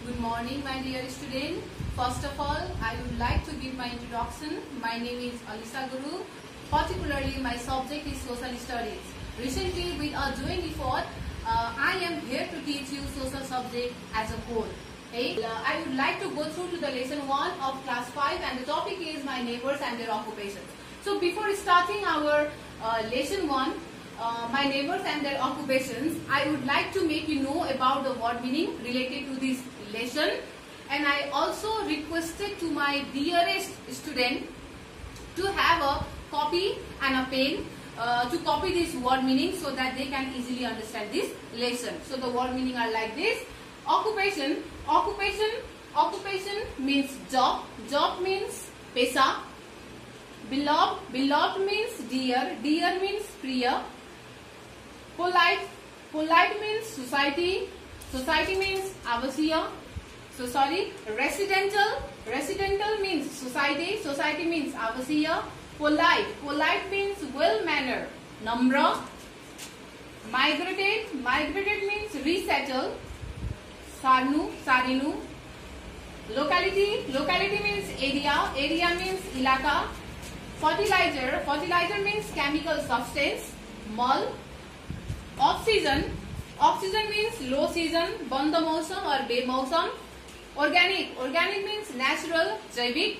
Good morning, my dear student. First of all, I would like to give my introduction. My name is Alisa Guru. Particularly, my subject is Social Studies. Recently, with a joint effort, I am here to teach you social subject as a whole. I would like to go through to the lesson 1 of class 5, and the topic is my neighbors and their occupations. So before starting our lesson 1, my neighbors and their occupations, I would like to make you know about the word meaning related to this lesson, and I also requested to my dearest student to have a copy and a pen to copy this word meaning so that they can easily understand this lesson. So the word meaning are like this: occupation, occupation means job, job means pesa. Beloved, beloved means dear, dear means priya. Polite, polite means society, society means avasiya. So sorry, residential, residential means society, society means avasiya. Polite, polite means well-mannered, namra. Migrated, migrated means resettle, sarnu, sarinu. Locality, locality means area, area means ilaka. Fertilizer, fertilizer means chemical substance, mal. Off season, off season means low season, banda mausam or be mausam. Organic, organic means natural, jaivik.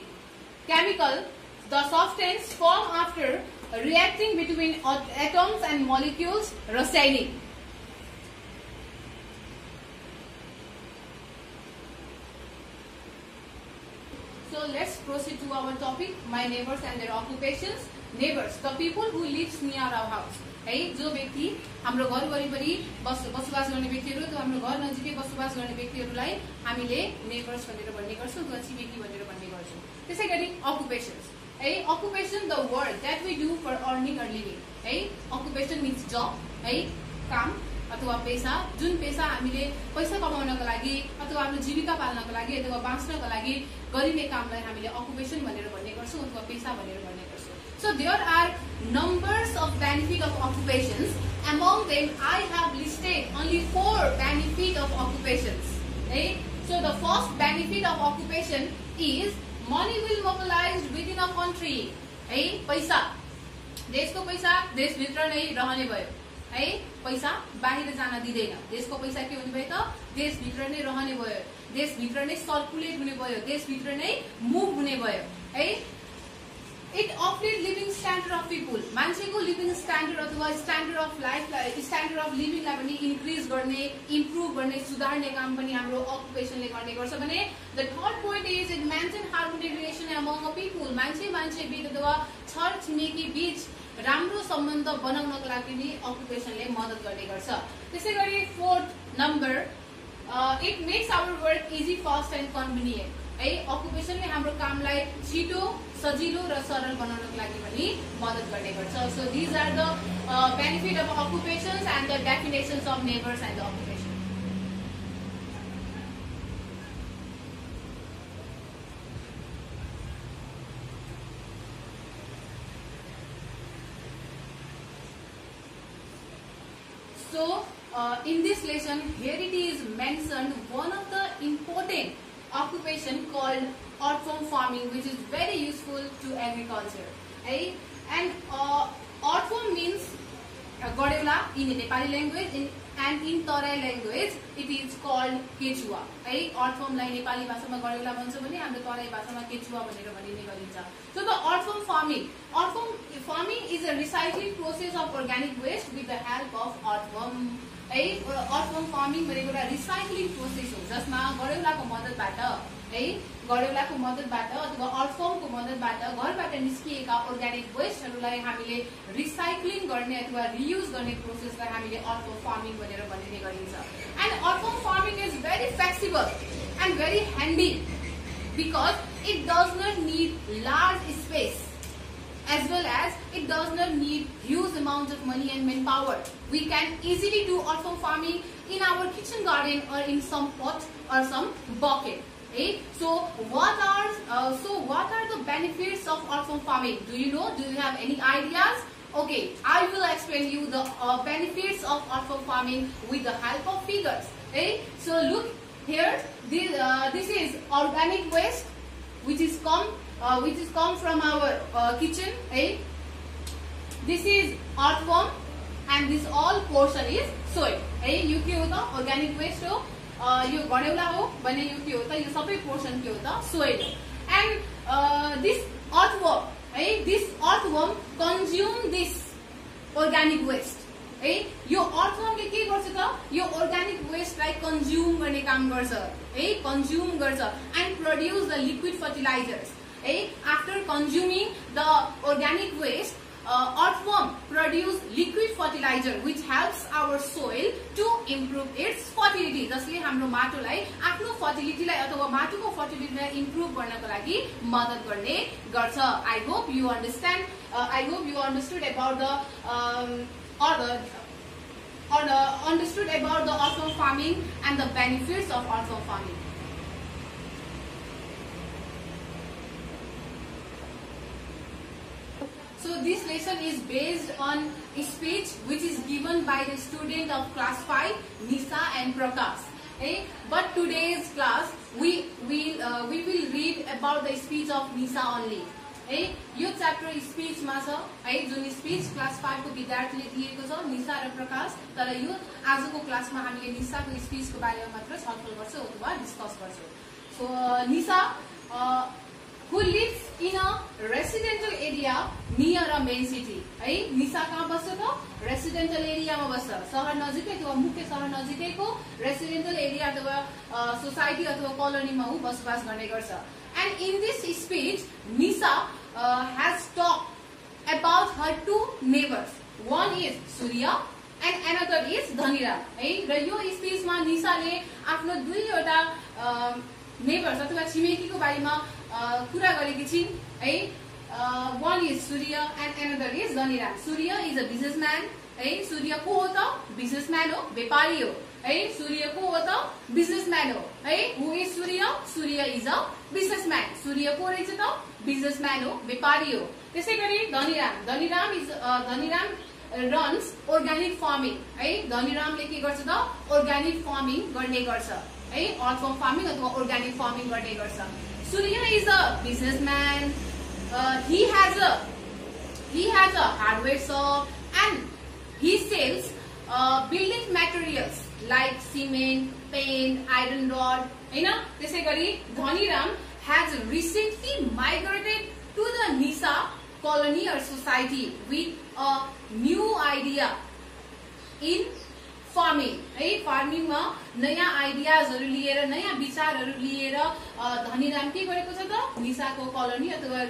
Chemical, the substance formed after reacting between atoms and molecules, rasainik. So let's proceed to our topic, my neighbors and their occupations. Neighbors, the people who lives near our house. है जो व्यक्ति हाम्रो घर वरिपरि बसोबास गर्ने व्यक्तिहरु, त्यो हाम्रो घर नजिकै बसोबास गर्ने व्यक्तिहरुलाई हामीले नेबर्स भनेर भन्ने गर्छौं, अथवा छिमेकी भनेर भन्ने गर्छौं। त्यसैगरी अकुपेशन्स, है occupation the work that we do for earning or living, है अकुपेशन मीन्स जब, है काम अथवा पेशा, जुन पेशा हामीले पैसा कमाउनको लागि अथवा आफ्नो जीविका पाल्नको लागि अथवा बाँच्नको लागि गरिने कामलाई हामीले अकुपेशन भनेर भन्ने गर्छौं अथवा पेशा भनेर भन्ने गर्छौं। So there are numbers of benefit of occupations. Among them, I have listed only 4 benefit of occupations. Okay? So the first benefit of occupation is money will mobilized within a country. है पैसा, देशको पैसा देशभित्र नै रहने भयो, है पैसा बाहिर जान दिदैन। देशको पैसा के हुने भयो त देशभित्र नै रहने भयो, देशभित्र नै सर्कुलेट हुने भयो, देशभित्र नै मुभ हुने भयो, है। It uplift living standard of people. मान्छेको living standard अथवा standard of life, standard of living लाई पनि increase गर्ने, improve गर्ने, सुधार्ने काम पनि हाम्रो occupation ले गर्ने गर्छ भने the third point is it maintain harmonic relation among a people. मान्छे मान्छे बीच अथवा छर छिमेकी बीच राम्रो सम्बन्ध बनाउनको लागि नि occupation ले मद्दत गर्ने गर्छ। त्यसैगरी fourth number, it makes our work easy, fast and convenient. है occupation ले हाम्रो कामलाई छिटो, सजिलो र सरल बनाउनको लागि पनि मद्दत गर्ने गर्छ। So these are the benefit of occupations and the definitions of neighbors and the occupation. So in this lesson, here it is mentioned one of the important occupation called earthworm farming, which is very useful to agriculture. Right? And earthworm means gadeula in Nepali language, and in Tarai language it is called quechua. Right? Earthworm लाई नेपाली भाषामा gadeula भन्छ भने हाम्रो तराई भाषामा quechua भनेर भनिने गरिन्छ। So the earthworm farming is a recycling process of organic waste with the help of earthworm. earthworm farming भनेको एउटा रिसाइक्लिङ प्रोसेस हो जसमा गडेउलाको मद्दतबाट, है गडेउलाको मद्दतबाट अथवा अर्थवर्मको मद्दतबाट घरबाट निस्किएका अर्गानिक वेस्टहरुलाई हामीले रिसाइक्लिङ गर्ने अथवा रियुज गर्ने प्रोसेसलाई हामीले earthworm farming भनेर भनिने गरिन्छ। And earthworm farming is very flexible and very handy because it does not need large space, as well as it does not need huge amounts of money and manpower. We can easily do earthworm farming in our kitchen garden or in some pot or some bucket. Okay? So what are the benefits of earthworm farming? Do you know? Do you have any ideas? Okay, I will explain you the benefits of earthworm farming with the help of figures. Okay? So look here. this is organic waste which is come from our kitchen. This is earthworm and this all portion is soil. यो के हो त organic waste हो, यो गडेउला हो भने यो के हो त यो सबै पोर्सन के हो त सोइल हो. And this earthworm, this earthworm consume this organic waste. यो earthworm ले के गर्छ त यो organic waste लाई consume गर्ने काम गर्छ, consume गर्छ and produce the liquid fertilizers. After consuming the organic waste, earthworm produce liquid fertilizer which helps our soil to improve its fertility. जसले हाम्रो माटोलाई आफ्नो fertility-लाई अथवा माटोको fertility-लाई improve गर्नको लागि मद्दत गर्ने गर्छ. I hope you understand. I hope you understood about the understood about the earthworm farming and the benefits of earthworm farming. So this lesson is based on a speech which is given by the student of class 5, Nisa and Prakash. But today's class we will read about the speech of Nisa only. यो chapter speech मा छ, जुन speech class 5 को विद्यार्थीले दिएको छ निसा र प्रकाश. तर यो आजको क्लासमा हामीले निसाको speech को बारेमा मात्र छलफल गर्छौं अथवा डिस्कस गर्छौं. So Nisa who lives in a residential area near a main city. निसा कहाँ बस्छ त रेसिडेन्शियल एरियामा बस्छ, शहर नजिकै अथवा मुख्य शहर नजिकैको रेसिडेन्शियल एरिया अथवा सोसाइटी अथवा कलोनीमा उ बसोबास गर्ने गर्छ. And in this speech, Nisa has talked about her two neighbors. One is Surya and another is Dhaniram. र यो स्पीचमा निसाले आफ्नो दुईवटा नेबर्स अथवा छिमेकीको बारेमा कुरा गरेकी छिन्. One is Surya and another is Dhaniram. Surya is a businessman. Surya को हो त businessman हो, व्यापारी हो. Surya को हो त businessman हो. Who is Surya? Surya is a businessman. Surya को रहेछ त businessman हो, व्यापारी हो. त्यसै गरी Dhaniram runs organic farming. Dhaniramले के गर्छ त organic farming गर्ने गर्छ. Earthworm farming अथवा organic farming गर्ने गर्छ. Surya is a businessman. He has a hardware shop and he sells building materials like cement, paint, iron rod. त्यसै गरी Dhaniram has recently migrated to the Nisa colony or society with a new idea in farming. Farming मा नयाँ आइडियाजहरु लिएर नयाँ विचारहरु लिएर धनीराम के गरेको छ त निसाको कलोनी अथवा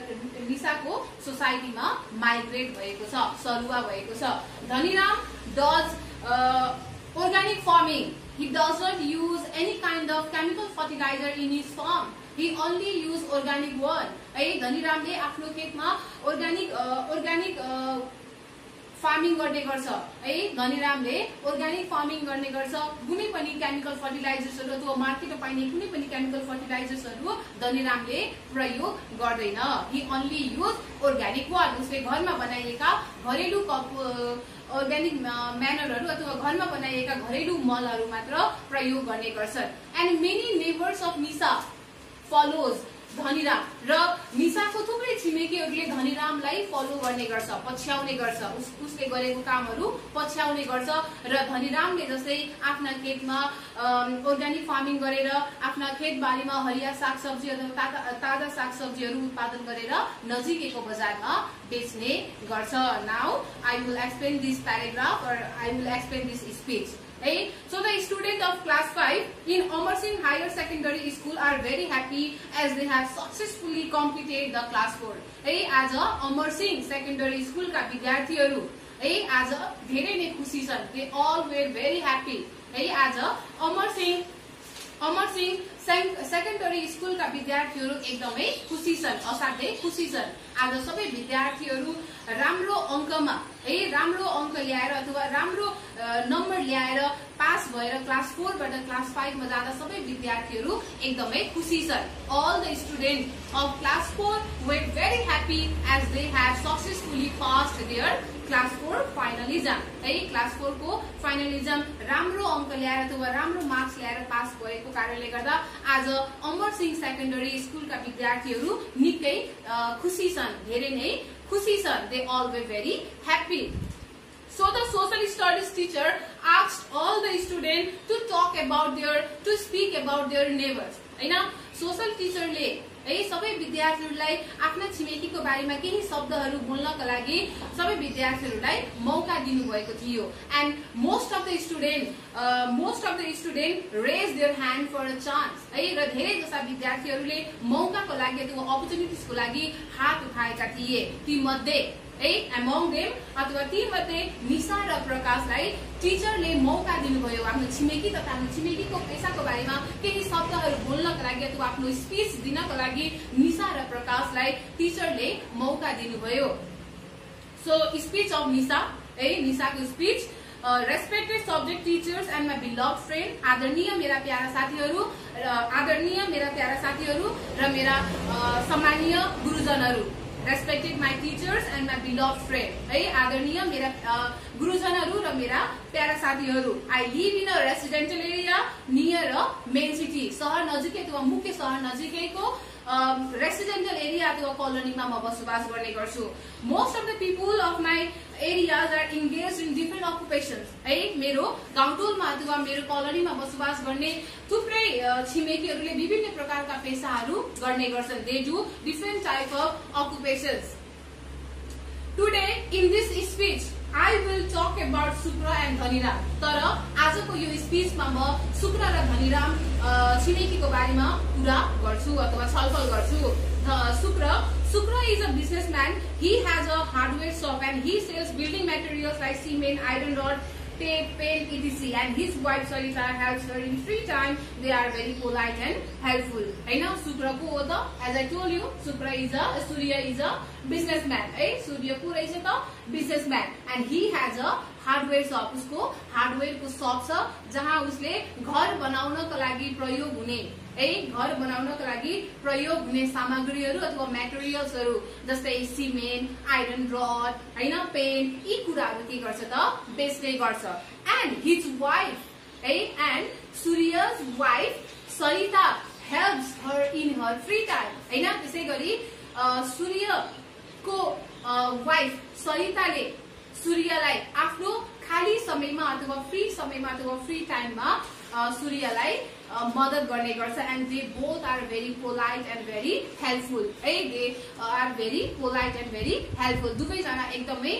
निसाको सोसाइटीमा माइग्रेट भएको छ, सरुवा भएको छ. Dhaniram does organic farming. He does not use any kind of chemical fertilizer in his farm. He only use organic one. धनीरामले आफ्नो खेतमा organic फार्मिङ गर्ने गर्छ. धनीरामले अर्ग्यानिक फार्मिङ गर्ने गर्छ. कुनै पनि केमिकल फर्टिलाइजर्सहरु अथवा मार्केटमा पाइने कुनै पनि केमिकल फर्टिलाइजर्सहरु धनीरामले प्रयोग गर्दैन. He only use organic one. उसले घरमा बनाइएका घरेलु अर्ग्यानिक म्यानरहरु अथवा घरमा बनाइएका घरेलु मलहरु मात्र प्रयोग गर्ने गर्छन्. And many neighbors of Nisa follows Dhaniram र निसाको थुप्रै छिमेकीहरुले धनीरामलाई फलो गर्ने गर्छ, पछ्याउने गर्छ. उसले गरेको कामहरु पछ्याउने गर्छ र धनीरामले जस्तै आफ्ना खेतमा अर्ग्यानिक फार्मिङ गरेर आफ्ना खेतबारीमा हरिया सागसब्जी अथवा ताजा सागसब्जीहरु उत्पादन गरेर नजिकैको बजारमा बेच्ने गर्छ. Now I will explain this paragraph or I will explain this speech. So the students of class 5 in Amar Singh Higher Secondary School are very happy as they have successfully completed the class 4. As a Amar Singh Secondary School का विद्यार्थीहरु आज धेरै नै खुशी छन्. They all were very happy. आज Amar Singh secondary school का विद्यार्थीहरु एकदमै खुशी छन्, असाध्यै खुशी छन्. आज सबै विद्यार्थीहरु राम्रो अंकमा राम्रो अंक ल्याएर अथवा राम्रो नम्बर ल्याएर पास भएर क्लास 4 बाट क्लास 5 मा जाँदा सबै विद्यार्थीहरु एकदमै खुशी छन्. All the students of class 4 were very happy as they have successfully passed their class 4 final exam है। क्लास 4 को फाइनल इक्जाम राम्रो अंक ल्याएर अथवा राम्रो मार्क्स ल्याएर पास भएको कारणले गर्दा आज अमर सिंह सेकेन्डरी स्कुलका विद्यार्थीहरू निकै खुसी छन्, धेरै नै खुसी छन्। They all were very happy. So the social studies teacher asked all the students to speak about their neighbors. हैन, सोशल टिचरले है सबै विद्यार्थीहरूलाई आफ्ना छिमेकीको बारेमा केही शब्दहरू बोल्नका लागि सबै विद्यार्थीहरूलाई मौका दिनुभएको थियो। And most of the student raise their hand for a chance है, र धेरै जसा विद्यार्थीहरूले मौकाको लागि अथवा अपर्च्युनिटिजको लागि हात उठाएका थिए। ती मध्ये among them अथवा ती मध्ये निशा र प्रकाशलाई टिचरले मौका दिनुभयो आफ्नो छिमेकी तथा आफ्नो छिमेकीको पेसाको बारेमा केही शब्दहरू बोल्नका लागि अथवा आफ्नो स्पीच दिनको लागि निशा र प्रकाशलाई टिचरले मौका दिनुभयो। सो स्पीच अफ निशा है, निशाको speech. Respected subject teachers and my beloved friend, आदरणीय मेरा प्यारा साथीहरू र मेरा सम्मानीय गुरुजनहरू। Respected my teachers and my beloved friend, है आदरणीय मेरा गुरुजनहरू र मेरा प्यारा साथीहरू। I live in a residential area near a main city, शहर नजिकै अथवा मुख्य शहर नजिकैको रेसिडेन्शियल एरिया अथवा कलोनीमा म बसोबास गर्ने गर्छु। Most of the people of my areas are engaged in different occupations, है मेरो गाउँटोलमा अथवा मेरो कलोनीमा बसोबास गर्ने थुप्रै छिमेकीहरूले विभिन्न प्रकारका पेसाहरू गर्ने गर्छन्। They do different type of occupations. Today in this speech I will talk about Sukra and Dhaniram. तर आजको यो स्पीचमा म शुक्र र धनीराम छिमेकीको बारेमा कुरा गर्छु अथवा छलफल गर्छु। Sukra is a businessman. He has a hardware shop and he sells building materials like cement, iron rod, tape, paint, etc. And his wife Sarita helps her in free time. They are very polite and helpful. हैन, शुक्र को हो त, as I told you, Surya is a businessman. है, सूर्य को रहेछ त businessman and he has a hardware shop. उसको हार्डवेयर को शॉप छ जहाँ उसले घर बनाउनको लागि प्रयोग हुने प्रयोग हुने सामग्रीहरू अथवा मेटेरियल्सहरू जस्तै सिमेन्ट, आइरन रड, हैन, पेन्ट, यी कुराहरू के गर्छ त बेच्ने गर्छ। एन्ड हिज वाइफ है, and Surya's wife Sarita helps her in her free time, हैन। त्यसै गरी सूर्यको वाइफ सरिताले सूर्यलाई आफ्नो खाली समयमा अथवा फ्री टाइममा सूर्यलाई मदद गर्ने गर्छ। And they both are very polite and very helpful, है, they are very polite and very helpful. दुवैजना एकदमै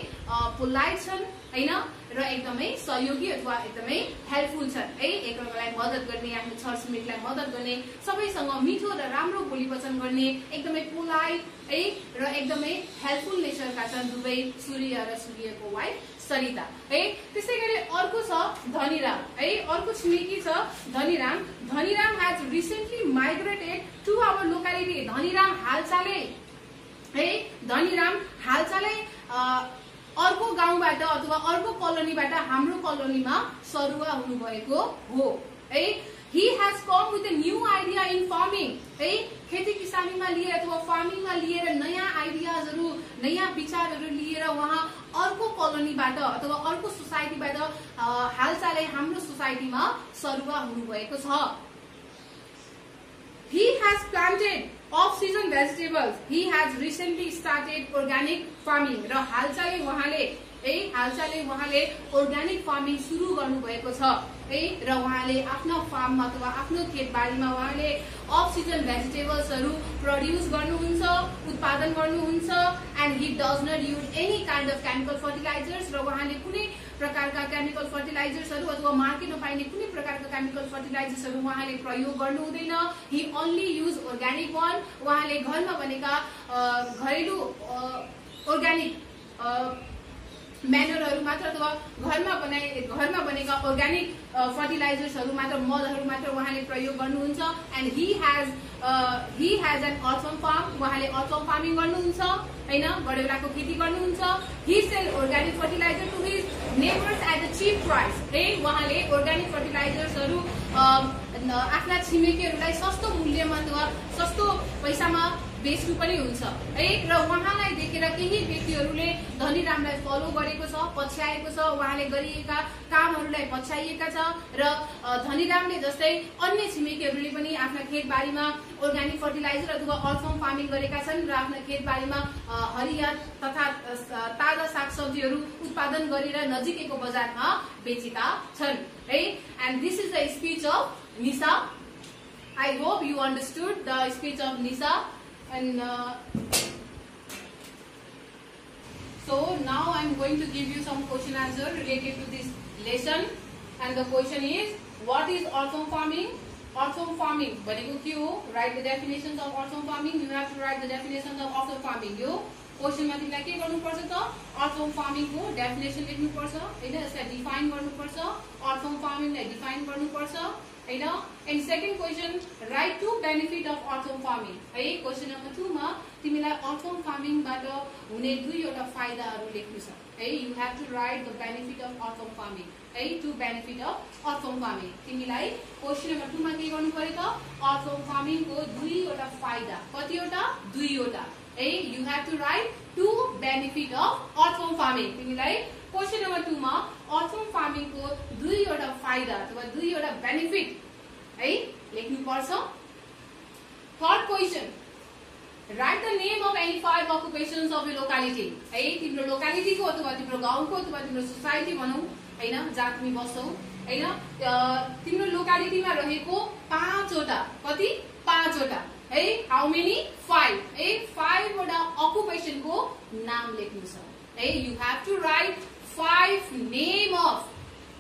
पोलाइट छन्, हैन, र एकदमै सहयोगी अथवा एकदमै हेल्पफुल छन्, है। एकअर्कालाई मदद गर्ने, आफ्नो छरछिमेकीलाई मदद गर्ने, सबैसँग मिठो र राम्रो बोली वचन गर्ने, एकदमै पोलाइट, है, र एकदमै हेल्पफुल नेचरका छन् दुवै सूर्य र सूर्यको वाइफ सरिता, है। त्यसै गरी अर्को छ धनीराम, है, अर्को छिमेकी छ Dhaniram. Dhaniram has recently migrated to our locality. Dhaniram हालचालै अर्को गाउँबाट अथवा अर्को कलोनीबाट हाम्रो कलोनीमा सरुवा हुनुभएको हो, है। He has come with a new idea in farming, है, खेती किसानीमा लिएर अथवा फार्मिङमा लिएर नयाँ आइडियाजहरू, नयाँ विचारहरू लिएर उहाँ अर्को कलोनीबाट अथवा अर्को सोसाइटीबाट हालचालै हाम्रो सोसाइटीमा सरुवा हुनुभएको छ। He has planted off-season vegetables. He has recently started organic farming. र हालचालै उहाँले अर्ग्यानिक फार्मिङ सुरु गर्नुभएको छ, है, र उहाँले आफ्नो फार्ममा अथवा आफ्नो खेतबारीमा उहाँले अफ सिजन भेजिटेबल्सहरू प्रड्युस गर्नुहुन्छ, उत्पादन गर्नुहुन्छ। And he does not use any kind of chemical fertilisers, र उहाँले कुनै प्रकारका केमिकल फर्टिलाइजर्सहरू अथवा मार्केटमा पाइने कुनै प्रकारका केमिकल फर्टिलाइजर्सहरू उहाँले प्रयोग गर्नु हुँदैन। ही ओन्ली युज अर्ग्यानिक वान। उहाँले घरमा बनेका घरेलु अर्ग्यानिक म्यानरहरू मात्र अथवा घरमा बनेका अर्ग्यानिक फर्टिलाइजर्सहरू मात्र, मलहरू मात्र उहाँले प्रयोग गर्नुहुन्छ। And he has an earthworm farm. उहाँले अर्थवर्म फार्मिङ गर्नुहुन्छ, हैन, गडेउलाको खेती गर्नुहुन्छ। He sell organic fertiliser to his neighbours at a cheap price, है। उहाँले अर्ग्यानिक फर्टिलाइजर्सहरू आफ्ना छिमेकीहरूलाई सस्तो मूल्यमा अथवा सस्तो पैसामा बेच्नु पनि हुन्छ है। र उहाँलाई देखेर केही व्यक्तिहरूले धनीरामलाई फलो गरेको छ, पछ्याएको छ, उहाँले गरिएका कामहरूलाई पछ्याइएका छ। र धनीरामले जस्तै अन्य छिमेकीहरूले पनि आफ्ना खेतबारीमा अर्ग्यानिक फर्टिलाइजर अथवा अर्थवर्म फार्मिङ गरेका छन् र आफ्ना खेतबारीमा हरिया तथा ताजा सागसब्जीहरू उत्पादन गरेर नजिकैको बजारमा बेचेका छन् है। And this is the speech of Nisha. I hope you understood the speech of Nisha, and so now I'm going to give you some question answer related to this lesson. And the question is, what is earthworm farming? Earthworm farming भनेको के हो? Write the definitions of earthworm farming. You have to write the definitions of earthworm farming. यो question मा तिमीलाई के गर्नुपर्छ त? earthworm farming को डेफिनेसन लेख्नुपर्छ हैन, यसलाई डिफाइन गर्नुपर्छ, earthworm farming लाई डिफाइन गर्नुपर्छ हैन। And second question, write two benefit of earthworm farming है। क्वेशन नम्बर 2 मा तिमीलाई अर्थवर्म फार्मिङबाट हुने दुईवटा फाइदाहरू लेख्नु छ है। You have to write the benefit of earthworm farming है, to benefit of earthworm farming. तिमीलाई क्वेशन नम्बर 2 मा के गर्नु पर्यो त? अर्थवर्म फार्मिङको दुईवटा फाइदा, कतिवटा? दुईवटा है। You have to write two benefit of earthworm farming. तिमीलाई क्वेशन नम्बर 2 मा अर्थवर्म फार्मिङ को दुईवटा फाइदा अथवा दुईवटा बेनिफिट है लेख्नु पर्छ। Third question, write the name of any 5 occupations of your locality है। तिम्रो लोकालिटीको अथवा तिम्रो गाउँको अथवा तिम्रो सोसाइटी भनौं हैन, जहाँ तिमी बस्छौ हैन, तिम्रो लोकालिटीमा रहेको 5वटा, कति? 5वटा है। How many? 5 है। 5 वटा अकुपेशन को नाम लेख्नु छ है। You have to write 5 name of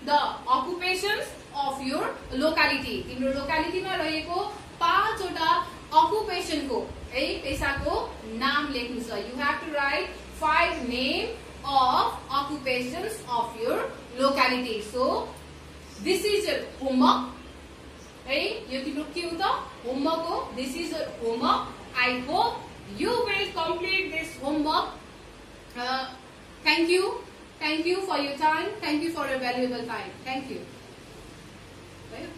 the occupations of your locality. तिम्रो लोकालिटीमा रहेको 5वटा अकुपेशन को है, पेशाको नाम लेख्नु छ। You have to write 5 name of occupations of your locality. So this is your homework है। यो तिम्रो के हो त? होमवर्क हो। This is your homework. I hope you will complete this homework. Thank you. Thank you for your time. Thank you for your valuable time. Thank you. Right?